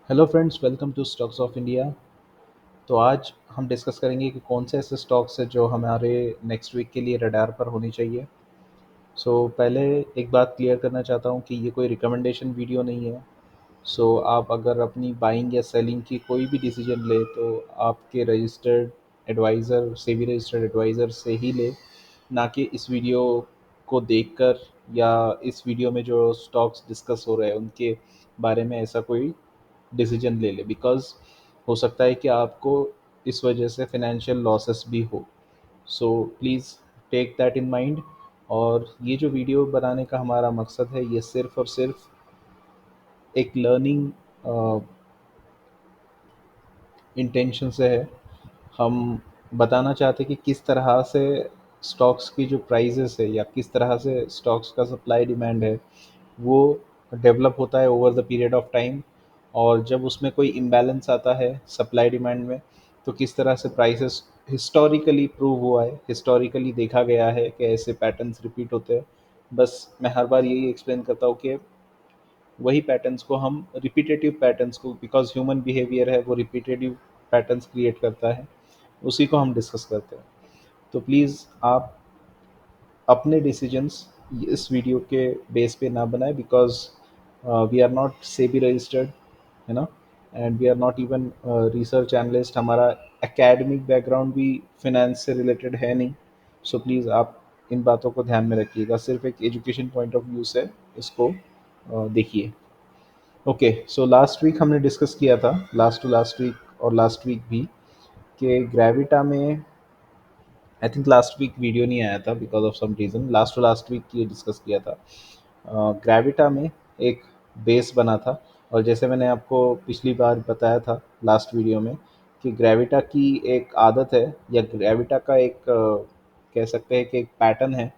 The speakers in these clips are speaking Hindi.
Hello friends, welcome to stocks of India. तो आज हम डिस्कस करेंगे कि कौन से ऐसे स्टॉक्स हैं जो हमारे नेक्स्ट वीक के लिए रडार पर होनी चाहिए। पहले एक बात क्लियर करना चाहता हूँ कि ये कोई रिकमेंडेशन वीडियो नहीं है। आप अगर अपनी बाइंग या सेलिंग की कोई भी डिसीजन ले तो आपके registered adviser, SEBI registered adviser से ही ले, ना कि इस वीडियो को देखकर या इस वीडियो में जो स्टॉक्स डिस्कस हो रहे हैं उनके बारे में ऐसा कोई डिसीजन ले ले, बिकॉज हो सकता है कि आपको इस वजह से फिनेंशियल लॉसेस भी हो। Please take that in mind. और ये जो वीडियो बनाने का हमारा मकसद है, ये सिर्फ और सिर्फ एक लर्निंग इंटेंशन से है। हम बताना चाहते हैं कि किस तरह से स्टॉक्स की जो प्राइजेस है या किस तरह से स्टॉक्स का सप्लाई डिमांड है वो डेवलप होता है over the period of time. और जब उसमें कोई इम्बैलेंस आता है सप्लाई डिमांड में, तो किस तरह से प्राइसेस हिस्टोरिकली प्रूव हुआ है, हिस्टोरिकली देखा गया है कि ऐसे पैटर्न्स रिपीट होते हैं। बस मैं हर बार यही एक्सप्लेन करता हूँ कि वही पैटर्न्स को हम रिपीटेटिव पैटर्न्स को, बिकॉज ह्यूमन बिहेवियर है वो रिपीटेटिव पैटर्न्स क्रिएट करता है, उसी को हम डिस्कस करते हैं। तो प्लीज़ आप अपने डिसीजंस इस वीडियो के बेस पे ना बनाए, because we are not SEBI registered, है ना, and we are not even research analyst. हमारा एकेडमिक बैकग्राउंड भी फिनेंस से रिलेटेड है नहीं। प्लीज़ आप इन बातों को ध्यान में रखिएगा, सिर्फ एक एजुकेशन पॉइंट ऑफ व्यू से इसको देखिए। ओके, लास्ट वीक हमने डिस्कस किया था, लास्ट टू लास्ट वीक और लास्ट वीक भी, कि ग्रेविटा में, I think last week video नहीं आया था because of some reason, last to last week ये डिस्कस किया था। ग्रेविटा में एक बेस बना था, और जैसे मैंने आपको पिछली बार बताया था लास्ट वीडियो में कि ग्रेविटा की एक आदत है, या ग्रेविटा का एक कह सकते हैं कि एक पैटर्न है,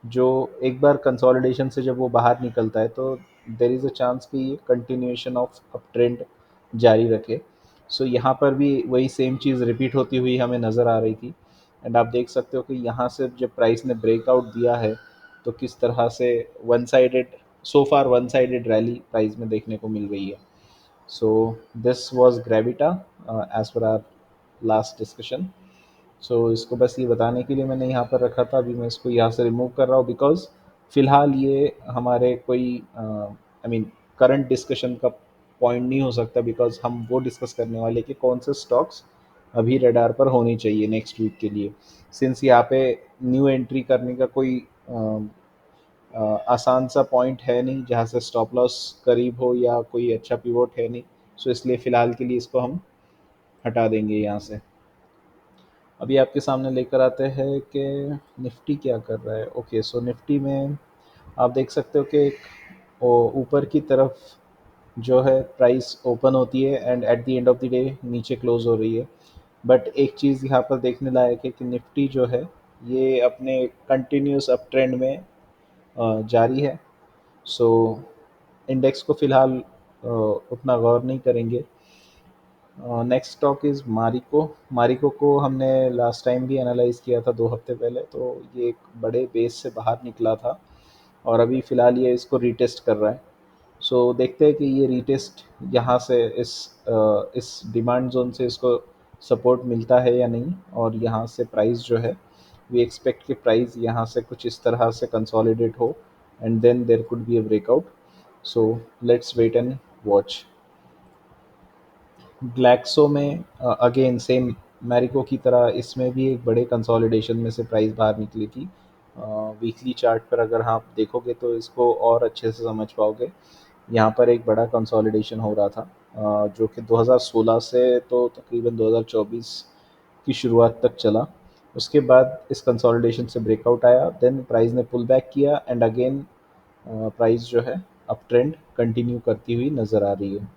जो एक बार कंसोलिडेशन से जब वो बाहर निकलता है तो देर इज़ अ चांस कि ये कंटिन्यूएशन ऑफ अप ट्रेंड जारी रखे। यहाँ पर भी वही सेम चीज़ रिपीट होती हुई हमें नज़र आ रही थी। एंड आप देख सकते हो कि यहाँ से जब प्राइस ने ब्रेकआउट दिया है तो किस तरह से one sided, so far one sided rally price में देखने को मिल रही है। So this was Gravita as per our last discussion. इसको बस ये बताने के लिए मैंने यहाँ पर रखा था। अभी मैं इसको यहाँ से रिमूव कर रहा हूँ, बिकॉज फ़िलहाल ये हमारे कोई आई मीन करंट डिस्कशन का पॉइंट नहीं हो सकता, बिकॉज हम वो डिस्कस करने वाले कि कौन से स्टॉक्स अभी रडार पर होनी चाहिए नेक्स्ट वीक के लिए। सिंस यहाँ पे न्यू एंट्री करने का कोई आसान सा पॉइंट है नहीं जहाँ से स्टॉप लॉस करीब हो या कोई अच्छा पिवोट है नहीं। इसलिए फ़िलहाल के लिए इसको हम हटा देंगे यहाँ से। अभी आपके सामने लेकर आते हैं कि निफ्टी क्या कर रहा है। ओके, निफ्टी में आप देख सकते हो कि एक ऊपर की तरफ जो है प्राइस ओपन होती है and at the end of the day नीचे क्लोज हो रही है। बट एक चीज़ यहाँ पर देखने लायक है कि निफ्टी जो है ये अपने कंटिन्यूस अप ट्रेंड में जारी है। सो इंडेक्स को फ़िलहाल उतना गौर नहीं करेंगे। Next stock is Marico. Marico को हमने लास्ट टाइम भी एनालाइज किया था 2 हफ्ते पहले, तो ये एक बड़े बेस से बाहर निकला था और अभी फ़िलहाल ये इसको रीटेस्ट कर रहा है। देखते हैं कि ये रीटेस्ट यहाँ से इस डिमांड जोन से इसको सपोर्ट मिलता है या नहीं, और यहाँ से प्राइस जो है वी एक्सपेक्ट कि प्राइस यहाँ से कुछ इस तरह से कंसोलिडेट हो and then there could be a breakout. Let's wait and watch. Glaxo में अगेन सेम मैरिको की तरह इसमें भी एक बड़े कंसोलिडेशन में से प्राइस बाहर निकली थी। वीकली चार्ट पर अगर आप देखोगे तो इसको और अच्छे से समझ पाओगे। यहाँ पर एक बड़ा कंसोलिडेशन हो रहा था, जो कि 2016 से तो तकरीबन 2024 की शुरुआत तक चला। उसके बाद इस कंसोलिडेशन से ब्रेकआउट आया, देन प्राइस ने पुल बैक किया एंड अगेन प्राइस जो है अप ट्रेंड कंटिन्यू करती हुई नज़र आ रही है।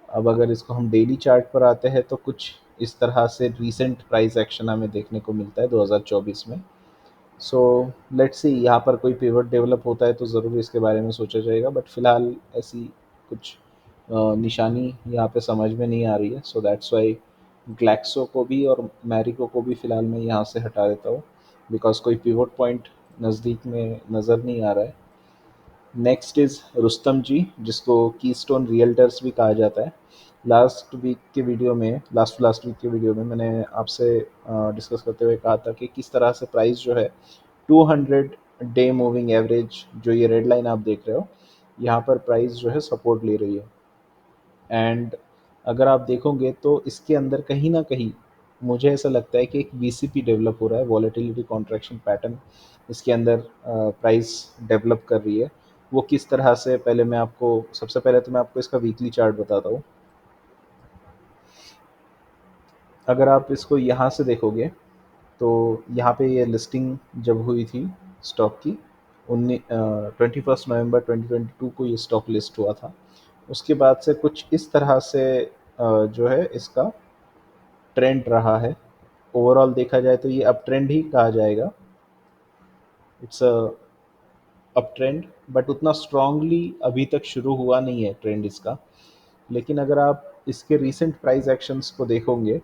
अब अगर इसको हम डेली चार्ट पर आते हैं तो कुछ इस तरह से रीसेंट प्राइस एक्शन हमें देखने को मिलता है 2024 में। सो लेट्स सी, यहाँ पर कोई पिवट डेवलप होता है तो ज़रूर इसके बारे में सोचा जाएगा, बट फ़िलहाल ऐसी कुछ निशानी यहाँ पे समझ में नहीं आ रही है। दैट्स वाई ग्लैक्सो को भी और मैरिको को भी फ़िलहाल मैं यहाँ से हटा देता हूँ, बिकॉज कोई पिवट पॉइंट नज़दीक में नज़र नहीं आ रहा है। नेक्स्ट इज़ रुस्तम जी, जिसको कीस्टोन रियल्टर्स भी कहा जाता है। लास्ट लास्ट वीक के वीडियो में मैंने आपसे डिस्कस करते हुए कहा था कि किस तरह से प्राइस जो है 200 डे मूविंग एवरेज, जो ये रेड लाइन आप देख रहे हो, यहाँ पर प्राइस जो है सपोर्ट ले रही है। एंड अगर आप देखोगे तो इसके अंदर कहीं ना कहीं मुझे ऐसा लगता है कि एक वीसीपी डेवलप हो रहा है, वॉलेटिलिटी कॉन्ट्रैक्शन पैटर्न इसके अंदर प्राइस डेवलप कर रही है। वो किस तरह से, पहले मैं आपको, सबसे पहले तो मैं आपको इसका वीकली चार्ट बताता हूँ। अगर आप इसको यहाँ से देखोगे तो यहाँ पे ये लिस्टिंग जब हुई थी स्टॉक की, 21 नवंबर 2022 को ये स्टॉक लिस्ट हुआ था। उसके बाद से कुछ इस तरह से जो है इसका ट्रेंड रहा है। ओवरऑल देखा जाए तो ये अप ट्रेंड ही कहा जाएगा, it's a up trend, but उतना स्ट्रांगली अभी तक शुरू हुआ नहीं है ट्रेंड इसका। लेकिन अगर आप इसके रीसेंट प्राइस एक्शंस को देखोगे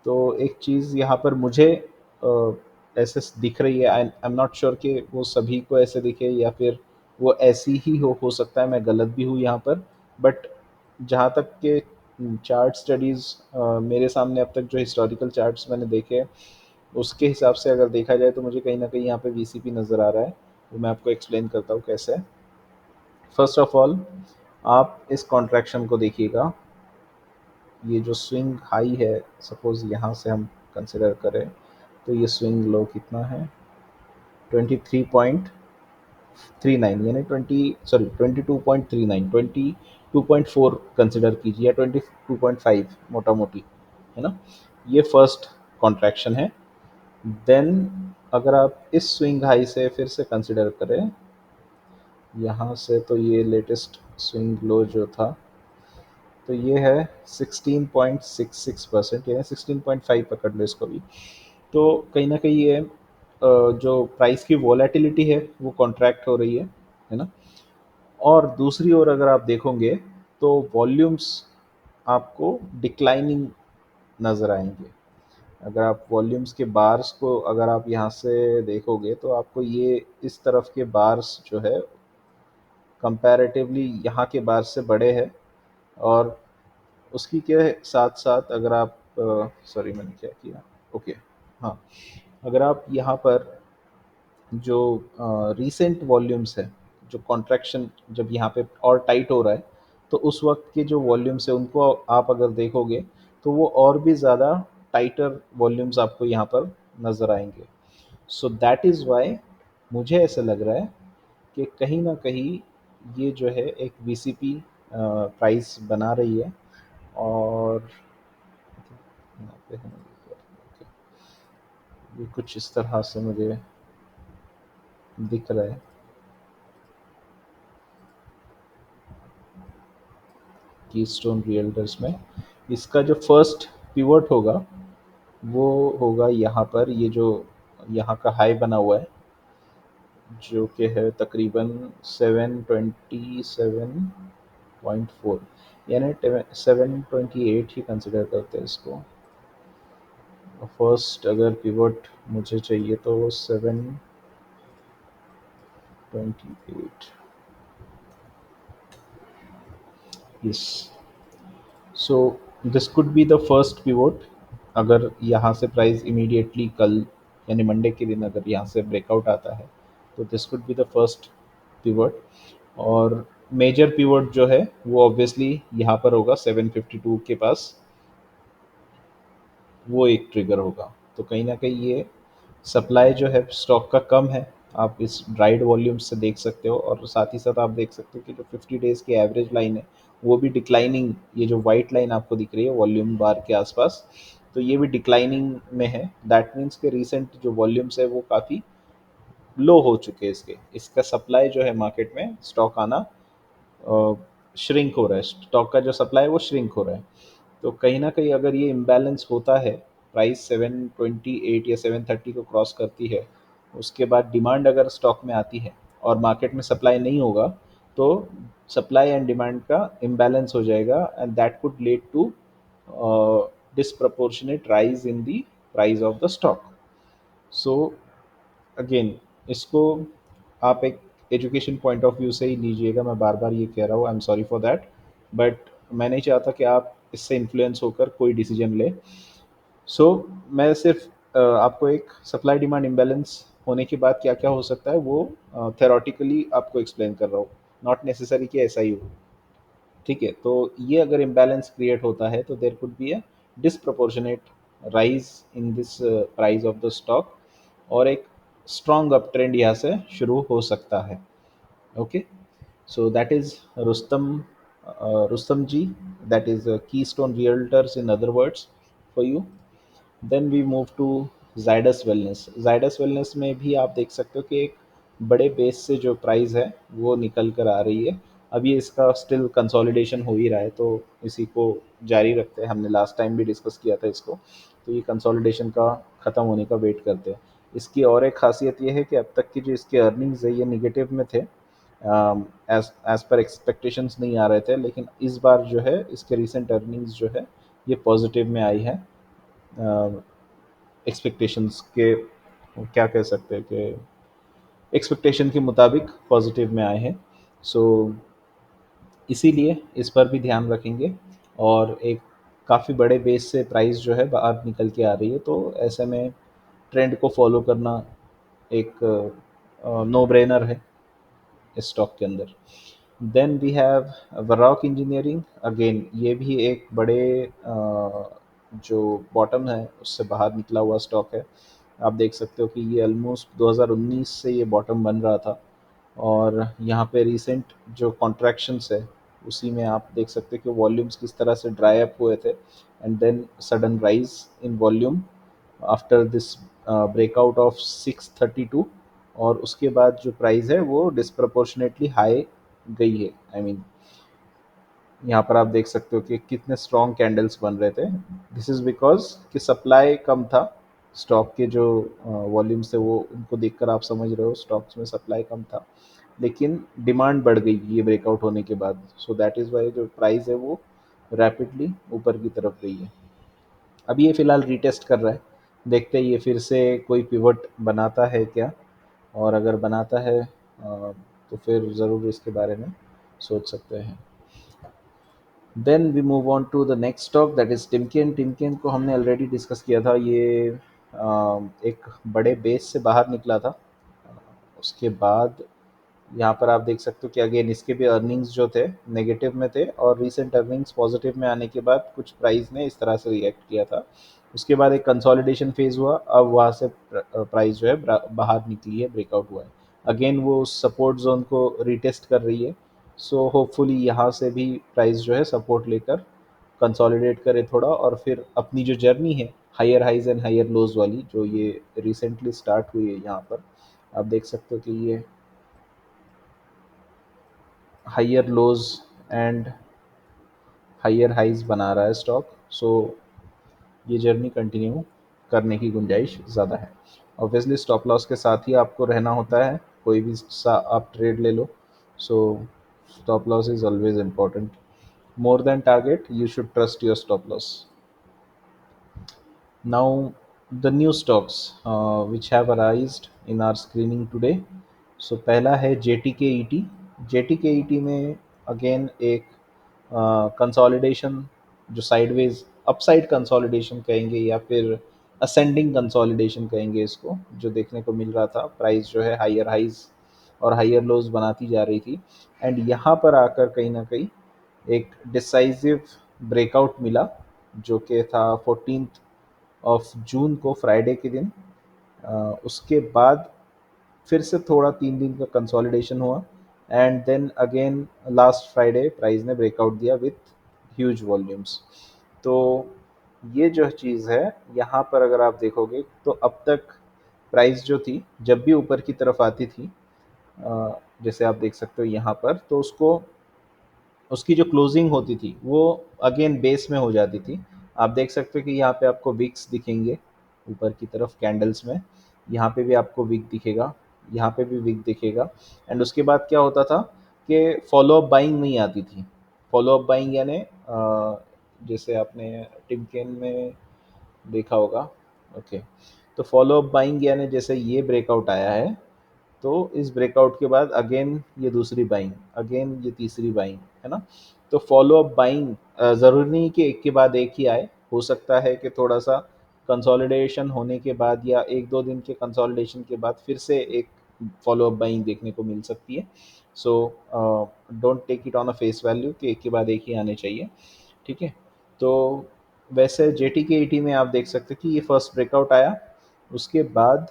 तो एक चीज़ यहाँ पर मुझे ऐसे दिख रही है, आई एम नॉट श्योर कि वो सभी को ऐसे दिखे या फिर वो ऐसी ही हो सकता है मैं गलत भी हूँ यहाँ पर। बट जहाँ तक के चार्ट स्टडीज़ मेरे सामने अब तक जो हिस्टोरिकल चार्ट्स मैंने देखे, उसके हिसाब से अगर देखा जाए तो मुझे कहीं ना कहीं यहाँ पे वीसीपी नज़र आ रहा है। तो मैं आपको एक्सप्लेन करता हूँ कैसे। फर्स्ट ऑफ ऑल, आप इस कॉन्ट्रैक्शन को देखिएगा। ये जो स्विंग हाई है, सपोज यहाँ से हम कंसिडर करें तो ये स्विंग लो कितना है, 23.39, यानी 22.4 कंसिडर कीजिए, या 22.5 मोटा मोटी, है ना। ये फर्स्ट कॉन्ट्रैक्शन है। देन अगर आप इस स्विंग हाई से फिर से कंसिडर करें, यहाँ से तो ये लेटेस्ट स्विंग लो जो था, तो ये है 16.66%, यानी 16.5 पकड़ लो इसको भी। तो कहीं ना कहीं ये जो प्राइस की वॉलेटिलिटी है वो कॉन्ट्रैक्ट हो रही है ना। और दूसरी ओर अगर आप देखोगे तो वॉल्यूम्स आपको डिक्लाइनिंग नज़र आएंगे। अगर आप वॉल्यूम्स के बार्स को अगर आप यहाँ से देखोगे तो आपको ये इस तरफ के बार्स जो है कंपैरेटिवली यहाँ के बार्स से बड़े हैं। और उसकी के साथ साथ अगर आप, सॉरी मैंने क्या किया, ओके, हाँ, अगर आप यहाँ पर जो रीसेंट वॉल्यूम्स है, जो कॉन्ट्रैक्शन जब यहाँ पे और टाइट हो रहा है, तो उस वक्त के जो वॉल्यूम्स है उनको आप अगर देखोगे तो वो और भी ज़्यादा टाइटर वॉल्यूम्स आपको यहाँ पर नज़र आएंगे। सो दैट इज़ वाई मुझे ऐसा लग रहा है कि कहीं ना कहीं ये जो है एक वीसीपी प्राइस बना रही है। और यहाँ पे है, ये कुछ इस तरह से मुझे दिख रहा है। कीस्टोन रियल्टर्स में इसका जो फर्स्ट पिवट होगा वो होगा यहाँ पर, ये जो यहाँ का हाई बना हुआ है जो कि है तकरीबन 727.4, यानी 728 ही कंसिडर करते हैं इसको। फर्स्ट अगर पिवट मुझे चाहिए तो 728, yes. So this could be the first pivot. अगर यहाँ से प्राइस इमीडिएटली कल यानी मंडे के दिन अगर यहाँ से ब्रेकआउट आता है तो this could be the first pivot. और मेजर पिवट जो है वो ऑब्वियसली यहाँ पर होगा 752 के पास, वो एक ट्रिगर होगा। तो कहीं ना कहीं ये सप्लाई जो है स्टॉक का कम है, आप इस ड्राइड वॉल्यूम से देख सकते हो। और साथ ही साथ आप देख सकते हो कि जो 50 डेज़ की एवरेज लाइन है वो भी डिक्लाइनिंग, ये जो वाइट लाइन आपको दिख रही है वॉल्यूम बार के आसपास, तो ये भी डिक्लाइनिंग में है। दैट मीन्स के रीसेंट जो वॉल्यूम्स है वो काफ़ी लो हो चुके हैं। इसका सप्लाई जो है मार्केट में स्टॉक आना श्रिंक हो रहा है, स्टॉक का जो सप्लाई है वो श्रिंक हो रहा है। तो कहीं ना कहीं अगर ये इम्बैलेंस होता है, प्राइस 728 या 730 को क्रॉस करती है, उसके बाद डिमांड अगर स्टॉक में आती है और मार्केट में सप्लाई नहीं होगा, तो सप्लाई एंड डिमांड का इम्बैलेंस हो जाएगा and that could lead to disproportionate rise in the price of the stock. So again इसको आप एक एजुकेशन पॉइंट ऑफ व्यू से ही लीजिएगा, मैं बार बार ये कह रहा हूँ, I am sorry for that, but मैं नहीं चाहता कि आप इससे इन्फ्लुएंस होकर कोई डिसीजन ले। सो मैं सिर्फ आपको एक सप्लाई डिमांड इम्बैलेंस होने के बाद क्या क्या हो सकता है वो थेरोटिकली आपको एक्सप्लेन कर रहा हूँ, नॉट नेसेसरी कि ऐसा ही हो। ठीक है, तो ये अगर इम्बैलेंस क्रिएट होता है तो there could be a disproportionate rise in this price of the stock, और एक स्ट्रॉन्ग अप ट्रेंड यहाँ से शुरू हो सकता है। Okay, so that is Rustam, Rustam ji, that is Keystone Realtors in other words for you. Then we move to Zydus Wellness. Zydus Wellness में भी आप देख सकते हो कि एक बड़े बेस से जो प्राइस है वो निकल कर आ रही है। अभी इसका स्टिल कंसोलिडेशन हो ही रहा है, तो इसी को जारी रखते हैं। हमने लास्ट टाइम भी डिस्कस किया था इसको, तो ये कंसोलिडेशन का ख़त्म होने का वेट करते हैं। इसकी और एक खासियत ये है कि अब तक की जो इसके अर्निंग्स है ये निगेटिव में थे, एज एज पर एक्सपेक्टेशंस नहीं आ रहे थे, लेकिन इस बार जो है इसके रिसेंट अर्निंग्स जो है ये पॉजिटिव में आई है, एक्सपेक्टेशंस के, क्या कह सकते हैं कि एक्सपेक्टेशन के मुताबिक पॉजिटिव में आए हैं। सो इसीलिए इस पर भी ध्यान रखेंगे, और एक काफ़ी बड़े बेस से प्राइस जो है बाहर निकल के आ रही है, तो ऐसे में ट्रेंड को फॉलो करना एक नो ब्रेनर है इस स्टॉक के अंदर। Then we have Varroc Engineering, again ये भी एक बड़े जो बॉटम है उससे बाहर निकला हुआ स्टॉक है। आप देख सकते हो कि ये ऑलमोस्ट 2019 से ये बॉटम बन रहा था, और यहाँ पे रिसेंट जो कॉन्ट्रैक्शंस है उसी में आप देख सकते हो कि वॉल्यूम्स किस तरह से ड्राई अप हुए थे, and then sudden rise in volume after this breakout of 632, और उसके बाद जो प्राइस है वो डिस्प्रपोर्शनेटली हाई गई है। आई मीन यहाँ पर आप देख सकते हो कि कितने स्ट्रॉन्ग कैंडल्स बन रहे थे। दिस इज़ बिकॉज कि सप्लाई कम था, स्टॉक के जो वॉल्यूम्स थे वो उनको देखकर आप समझ रहे हो स्टॉक्स में सप्लाई कम था, लेकिन डिमांड बढ़ गई ये ब्रेकआउट होने के बाद। सो दैट इज़ वाई जो प्राइस है वो रैपिडली ऊपर की तरफ गई है। अभी ये फिलहाल रीटेस्ट कर रहा है, देखते हैं ये फिर से कोई पिवट बनाता है क्या, और अगर बनाता है तो फिर ज़रूर इसके बारे में सोच सकते हैं। Then we move on to the next stock, that is Timken. Timken को हमने ऑलरेडी डिस्कस किया था, ये एक बड़े बेस से बाहर निकला था। उसके बाद यहाँ पर आप देख सकते हो कि अगेन इसके भी अर्निंग्स जो थे नेगेटिव में थे, और रीसेंट अर्निंग्स पॉजिटिव में आने के बाद कुछ प्राइस ने इस तरह से रिएक्ट किया था। उसके बाद एक कंसोलिडेशन फेज हुआ, अब वहाँ से प्राइस जो है बाहर निकली है, ब्रेकआउट हुआ है। अगेन वो सपोर्ट जोन को रिटेस्ट कर रही है, सो होपफुली यहाँ से भी प्राइस जो है सपोर्ट लेकर कंसोलिडेट करे थोड़ा, और फिर अपनी जो जर्नी है higher highs and higher lows वाली जो ये रिसेंटली स्टार्ट हुई है, यहाँ पर आप देख सकते हो कि ये higher lows and higher highs बना रहा है स्टॉक। सो ये जर्नी कंटिन्यू करने की गुंजाइश ज़्यादा है। ऑब्वियसली स्टॉप लॉस के साथ ही आपको रहना होता है, कोई भी सा आप ट्रेड ले लो। So stop loss is always important, more than target you should trust your stop loss. Now the new stocks which have arisen in our screening today. So पहला है JTKET। JTKET में अगेन एक कंसोलिडेशन, जो साइडवेज अपसाइड कंसोलिडेशन कहेंगे या फिर असेंडिंग कंसोलिडेशन कहेंगे इसको, जो देखने को मिल रहा था। प्राइस जो है हायर हाइज और हायर लोज बनाती जा रही थी, एंड यहाँ पर आकर कहीं ना कहीं एक डिसाइसिव ब्रेकआउट मिला, जो कि था 14th ऑफ जून को, फ्राइडे के दिन। उसके बाद फिर से थोड़ा 3 दिन का कंसोलिडेशन हुआ, and then again last Friday price ने ब्रेकआउट दिया विथ ह्यूज वॉल्यूम्स। तो ये जो चीज़ है यहाँ पर अगर आप देखोगे तो अब तक प्राइस जो थी जब भी ऊपर की तरफ आती थी, जैसे आप देख सकते हो यहाँ पर, तो उसको उसकी जो क्लोजिंग होती थी वो अगेन बेस में हो जाती थी। आप देख सकते हो कि यहाँ पे आपको विक्स दिखेंगे ऊपर की तरफ कैंडल्स में, यहाँ पे भी आपको विक दिखेगा, यहाँ पे भी विक दिखेगा। एंड उसके बाद क्या होता था कि फॉलो अप बाइंग नहीं आती थी। फॉलो अप बाइंग यानी जैसे आपने टिमकेन में देखा होगा। ओके, तो फॉलो अप बाइंग यानी जैसे ये ब्रेकआउट आया है, तो इस ब्रेकआउट के बाद अगेन ये दूसरी बाइंग, अगेन ये तीसरी बाइंग, है ना। तो फॉलो अप बाइंग ज़रूरी नहीं कि एक के बाद एक ही आए, हो सकता है कि थोड़ा सा कंसोलिडेशन होने के बाद या एक दो दिन के कंसोलिडेशन के बाद फिर से एक फॉलो अप बाइंग देखने को मिल सकती है। So don't take it on a face value कि एक के बाद एक ही आने चाहिए, ठीक है। तो वैसे जे टी के ई टी में आप देख सकते हैं कि ये फर्स्ट ब्रेकआउट आया, उसके बाद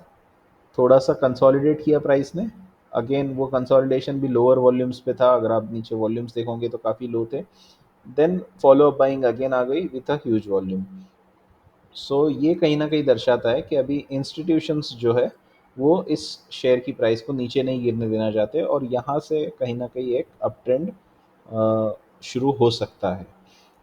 थोड़ा सा कंसोलिडेट किया प्राइस ने, अगेन वो कंसोलिडेशन भी लोअर वॉल्यूम्स पे था, अगर आप नीचे वॉल्यूम्स देखोगे तो काफ़ी लो थे। Then follow up buying again आ गई with a huge volume. So ये कहीं ना कहीं दर्शाता है कि अभी इंस्टीट्यूशंस जो है वो इस शेयर की प्राइस को नीचे नहीं गिरने देना चाहते, और यहाँ से कहीं ना कहीं एक अप ट्रेंड शुरू हो सकता है।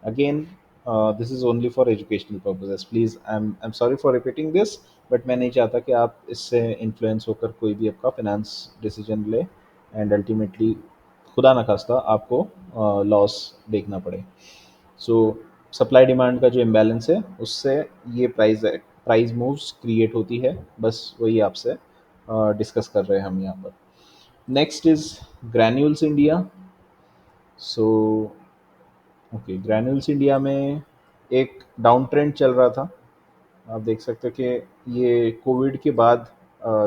Again this is only for educational purposes, please I am sorry for repeating this, but मैं नहीं चाहता कि आप इससे इन्फ्लुएंस होकर कोई भी आपका फाइनेंस डिसीजन ले एंड अल्टीमेटली खुदा न खास्ता आपको लॉस देखना पड़े। सो सप्लाई डिमांड का जो इम्बैलेंस है उससे ये प्राइस मूव्स क्रिएट होती है, बस वही आपसे डिस्कस कर रहे हैं हम यहाँ पर। Next is granules India. So okay, granules India में एक डाउन ट्रेंड चल रहा था। आप देख सकते हो कि ये कोविड के बाद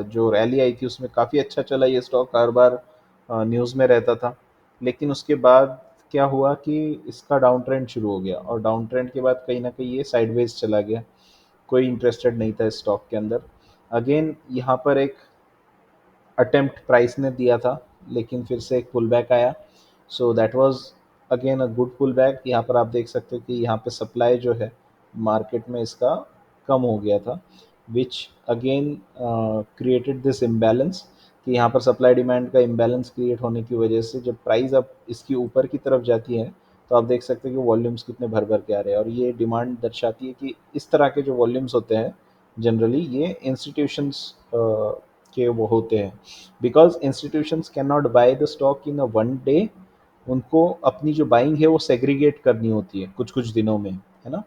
जो रैली आई थी उसमें काफ़ी अच्छा चला ये स्टॉक, हर बार न्यूज़ में रहता था। लेकिन उसके बाद क्या हुआ कि इसका डाउन ट्रेंड शुरू हो गया, और डाउन ट्रेंड के बाद कहीं ना कहीं ये साइडवेज चला गया, कोई इंटरेस्टेड नहीं था इस स्टॉक के अंदर। अगेन यहाँ पर एक अटेम्प्ट प्राइस ने दिया था, लेकिन फिर से एक पुल बैक आया। So that was again a good pull back. यहाँ पर आप देख सकते हो कि यहाँ पे सप्लाई जो है मार्केट में इसका कम हो गया था, which again created this imbalance, कि यहाँ पर सप्लाई डिमांड का इम्बैलेंस क्रिएट होने की वजह से जब प्राइस अब इसकी ऊपर की तरफ जाती है तो आप देख सकते हैं कि वॉल्यूम्स कितने भर भर के आ रहे हैं, और ये डिमांड दर्शाती है कि इस तरह के जो वॉल्यूम्स होते हैं जनरली ये इंस्टीट्यूशंस के वो होते हैं, because institutions can not by the stock in a one day. उनको अपनी जो बाइंग है वो सेग्रीगेट करनी होती है कुछ कुछ दिनों में, है ना।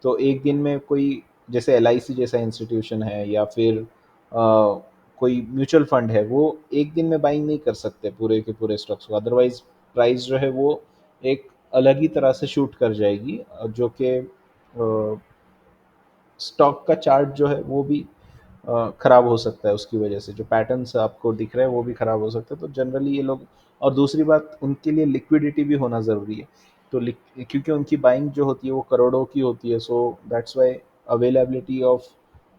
तो एक दिन में कोई, जैसे एल आई सी जैसा इंस्टीट्यूशन है या फिर कोई म्यूचुअल फंड है, वो एक दिन में बाइंग नहीं कर सकते पूरे के पूरे स्टॉक्स को, अदरवाइज प्राइस जो है वो एक अलग ही तरह से शूट कर जाएगी, जो कि स्टॉक का चार्ट जो है वो भी खराब हो सकता है, उसकी वजह से जो पैटर्न्स आपको दिख रहे हैं वो भी खराब हो सकते हैं। तो जनरली ये लोग, और दूसरी बात उनके लिए लिक्विडिटी भी होना ज़रूरी है। तो क्योंकि उनकी बाइंग जो होती है वो करोड़ों की होती है, so that's why availability of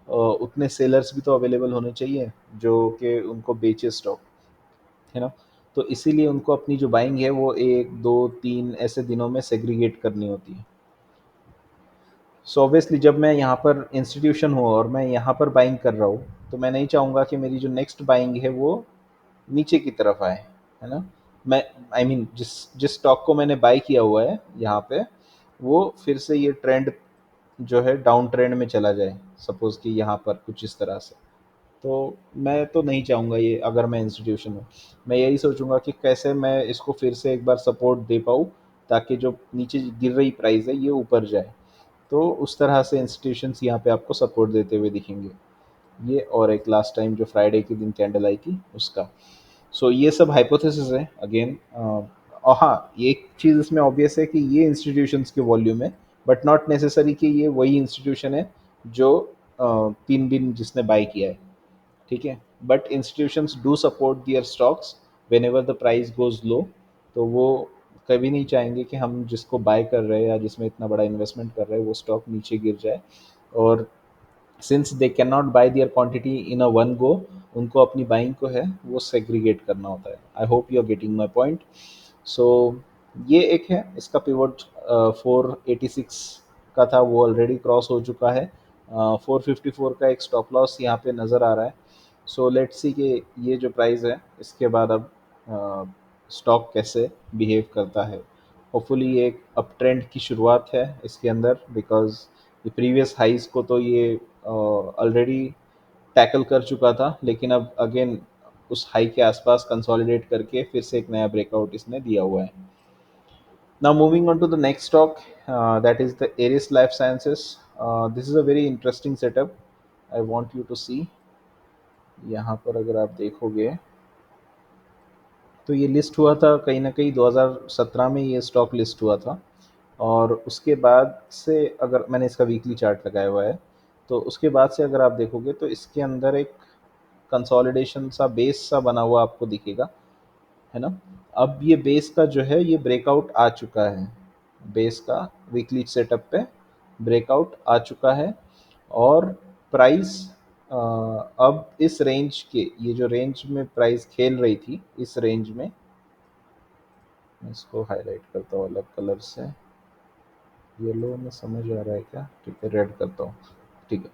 उतने सेलर्स भी तो अवेलेबल होने चाहिए जो कि उनको बेचे स्टॉक, है ना। तो इसीलिए उनको अपनी जो बाइंग है वो एक दो तीन ऐसे दिनों में सेग्रीगेट करनी होती है। सो ऑब्वियसली जब मैं यहाँ पर इंस्टीट्यूशन हूँ और मैं यहाँ पर बाइंग कर रहा हूँ, तो मैं नहीं चाहूँगा कि मेरी जो नेक्स्ट बाइंग है वो नीचे की तरफ आए, है ना। मैं आई I मीन जिस जिस स्टॉक को मैंने बाई किया हुआ है यहाँ पे, वो फिर से ये ट्रेंड जो है डाउन ट्रेंड में चला जाए, सपोज कि यहाँ पर कुछ इस तरह से। तो मैं तो नहीं चाहूँगा ये, अगर मैं इंस्टीट्यूशन हूँ मैं यही सोचूंगा कि कैसे मैं इसको फिर से एक बार सपोर्ट दे पाऊँ, ताकि जो नीचे गिर रही प्राइस है ये ऊपर जाए। तो उस तरह से इंस्टीट्यूशंस यहाँ पे आपको सपोर्ट देते हुए दिखेंगे ये, और एक लास्ट टाइम जो फ्राइडे के दिन कैंडल आई थी उसका। सो ये सब हाइपोथेसिस है अगेन। और हाँ, ये एक चीज़ इसमें ऑब्वियस है कि ये इंस्टीट्यूशंस के वॉल्यूम है, बट नॉट नेसेसरी कि ये वही इंस्टीट्यूशन है जो 3 दिन जिसने बाई किया है, ठीक है। But institutions do support their stocks whenever the price goes low. तो वो कभी नहीं चाहेंगे कि हम जिसको बाय कर रहे हैं या जिसमें इतना बड़ा इन्वेस्टमेंट कर रहे हैं वो स्टॉक नीचे गिर जाए। और since they can not buy their quantity in a one go, उनको अपनी बाइंग को है वो सेग्रीगेट करना होता है। I hope you are getting my point. So ये एक है इसका पिवट, 486 का था वो ऑलरेडी क्रॉस हो चुका है। 454 का एक स्टॉप लॉस यहाँ पे नज़र आ रहा है। सो लेट्स सी कि ये जो प्राइस है इसके बाद अब स्टॉक कैसे बिहेव करता है। होपफुली ये एक अप ट्रेंड की शुरुआत है इसके अंदर, बिकॉज ये प्रीवियस हाइस को तो ये ऑलरेडी टैकल कर चुका था, लेकिन अब अगेन उस हाई के आसपास कंसोलिडेट करके फिर से एक नया ब्रेकआउट इसने दिया हुआ है। Now moving on to the next stock, that is the Aries Life Sciences. This is a very interesting setup. I want you to see यहाँ पर अगर आप देखोगे तो ये लिस्ट हुआ था कहीं न कहीं 2017 में ये स्टॉक लिस्ट हुआ था। और उसके बाद से अगर मैंने इसका वीकली चार्ट लगाया हुआ है, तो उसके बाद से अगर आप देखोगे तो इसके अंदर एक कंसोलिडेशन सा बेस सा बना हुआ आपको दिखेगा, है ना? अब ये बेस का जो है ये ब्रेकआउट आ चुका है। बेस का वीकली सेटअप पे ब्रेकआउट आ चुका है। और प्राइस अब इस रेंज के, ये जो रेंज में प्राइस खेल रही थी, इस रेंज में मैं इसको हाईलाइट करता हूँ अलग कलर से। येलो में समझ आ रहा है क्या? ठीक है, रेड करता हूँ। ठीक है,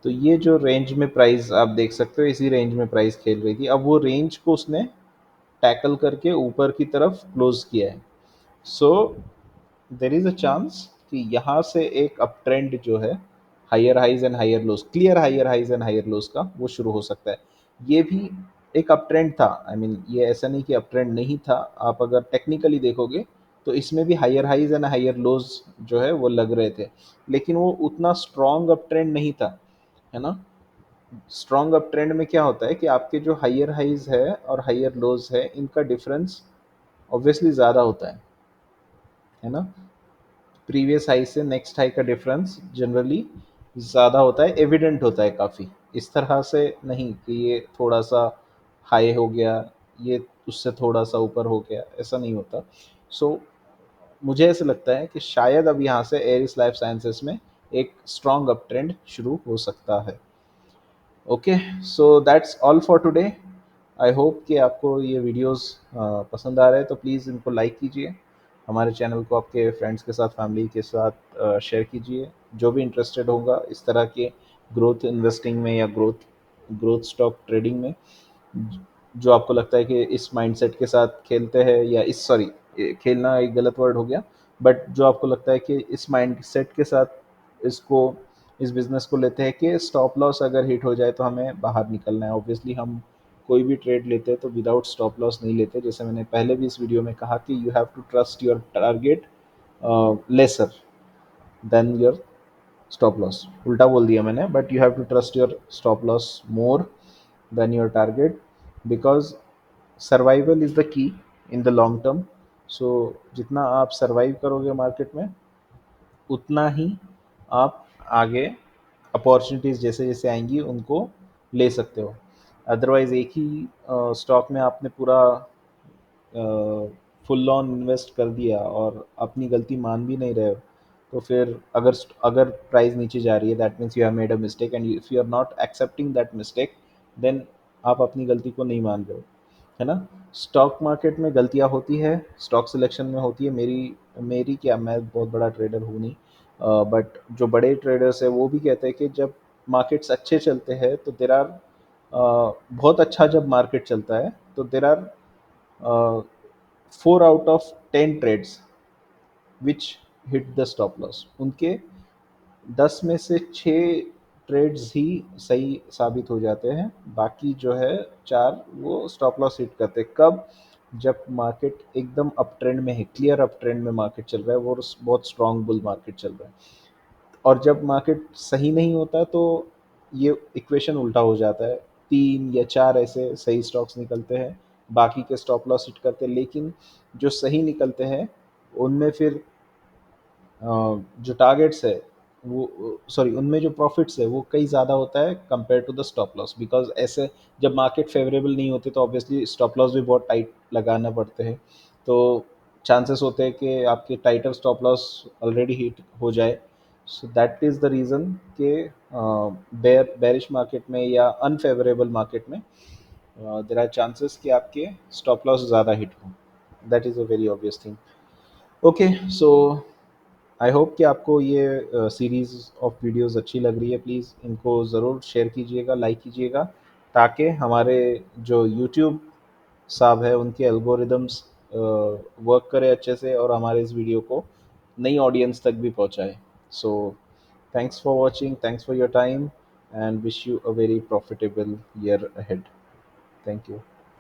तो ये जो रेंज में प्राइस आप देख सकते हो, इसी रेंज में प्राइस खेल रही थी। अब वो रेंज को उसने टैकल करके ऊपर की तरफ क्लोज किया है। सो देर इज अ चांस कि यहाँ से एक अप ट्रेंड जो है, higher highs and higher lows, clear higher highs and higher lows का, वो शुरू हो सकता है। ये भी एक अप ट्रेंड था। आई I मीन ये ऐसा नहीं कि अप ट्रेंड नहीं था। आप अगर टेक्निकली देखोगे तो इसमें भी higher highs and higher lows जो है वो लग रहे थे, लेकिन वो उतना स्ट्रॉन्ग अप ट्रेंड नहीं था, है ना? स्ट्रॉन्ग अप ट्रेंड में क्या होता है कि आपके जो हायर हाइज है और हायर लोज है, इनका डिफरेंस ऑब्वियसली ज़्यादा होता है ना? प्रीवियस हाई से नेक्स्ट हाई का डिफरेंस जनरली ज़्यादा होता है, एविडेंट होता है काफ़ी। इस तरह से नहीं कि ये थोड़ा सा हाई हो गया, ये उससे थोड़ा सा ऊपर हो गया, ऐसा नहीं होता। सो मुझे ऐसा लगता है कि शायद अब यहाँ से एरिस लाइफ साइंसेस में एक स्ट्रॉन्ग अप ट्रेंड शुरू हो सकता है। Okay, so that's all for today. I hope कि आपको ये वीडियोस पसंद आ रहे हैं, तो प्लीज़ इनको लाइक कीजिए। हमारे चैनल को आपके फ्रेंड्स के साथ, फैमिली के साथ शेयर कीजिए। जो भी इंटरेस्टेड होगा इस तरह के ग्रोथ इन्वेस्टिंग में या ग्रोथ ग्रोथ स्टॉक ट्रेडिंग में, जो आपको लगता है कि इस माइंडसेट के साथ खेलते हैं, या इस सॉरी, खेलना एक गलत वर्ड हो गया, बट जो आपको लगता है कि इस माइंडसेट के साथ इसको, इस बिज़नेस को लेते हैं कि स्टॉप लॉस अगर हिट हो जाए तो हमें बाहर निकलना है। ऑब्वियसली हम कोई भी ट्रेड लेते हैं तो विदाउट स्टॉप लॉस नहीं लेते। जैसे मैंने पहले भी इस वीडियो में कहा कि you have to trust your target lesser than your stop loss. उल्टा बोल दिया मैंने, but you have to trust your stop loss more than your target, because survival is the key in the long term. So जितना आप सर्वाइव करोगे मार्केट में, उतना ही आप आगे अपॉर्चुनिटीज़ जैसे जैसे आएंगी उनको ले सकते हो। अदरवाइज़ एक ही स्टॉक में आपने पूरा फुल ऑन इन्वेस्ट कर दिया और अपनी गलती मान भी नहीं रहे हो, तो फिर अगर अगर प्राइस नीचे जा रही है, that means you have made a mistake, and if you are not accepting that mistake, then आप अपनी गलती को नहीं मान रहे हो, है ना? स्टॉक मार्केट में गलतियाँ होती है, स्टॉक सिलेक्शन में होती है। मेरी मेरी क्या, मैं बहुत बड़ा ट्रेडर हूँ नहीं, बट जो बड़े ट्रेडर्स हैं वो भी कहते हैं कि जब मार्केट्स अच्छे चलते हैं तो देर आर, बहुत अच्छा जब मार्केट चलता है तो there are 4 out of 10 trades which hit the stop loss. उनके 10 में से 6 ट्रेड्स ही सही साबित हो जाते हैं, बाकी जो है 4 वो स्टॉप लॉस हिट करते हैं। कब? जब मार्केट एकदम अप ट्रेंड में है, क्लियर अप ट्रेंड में मार्केट चल रहा है, वो बहुत स्ट्रॉन्ग बुल मार्केट चल रहा है। और जब मार्केट सही नहीं होता तो ये इक्वेशन उल्टा हो जाता है। 3 या 4 ऐसे सही स्टॉक्स निकलते हैं, बाकी के स्टॉप लॉस हिट करते हैं, लेकिन जो सही निकलते हैं उनमें फिर जो टारगेट्स है वो, सॉरी, उनमें जो प्रॉफिट्स है वो कई ज़्यादा होता है compare to the stop loss. Because ऐसे जब मार्केट फेवरेबल नहीं होती तो ऑब्वियसली स्टॉप लॉस भी बहुत टाइट लगाना पड़ते हैं। तो चांसेस होते हैं कि आपके टाइटर स्टॉप लॉस ऑलरेडी हिट हो जाए। So that is the reason कि बेरिश मार्केट में या अनफेवरेबल मार्केट में देर आर चांसेस कि आपके स्टॉप लॉस ज़्यादा हिट हो। That is a very obvious thing. Okay, so I hope कि आपको ये सीरीज़ ऑफ वीडियोस अच्छी लग रही है। प्लीज़ इनको ज़रूर शेयर कीजिएगा, लाइक कीजिएगा, ताकि हमारे जो यूट्यूब साहब है उनके एल्गोरिदम्स वर्क करें अच्छे से और हमारे इस वीडियो को नई ऑडियंस तक भी पहुंचाए। So thanks for watching, thanks for your time, and wish you a very profitable year ahead. Thank you.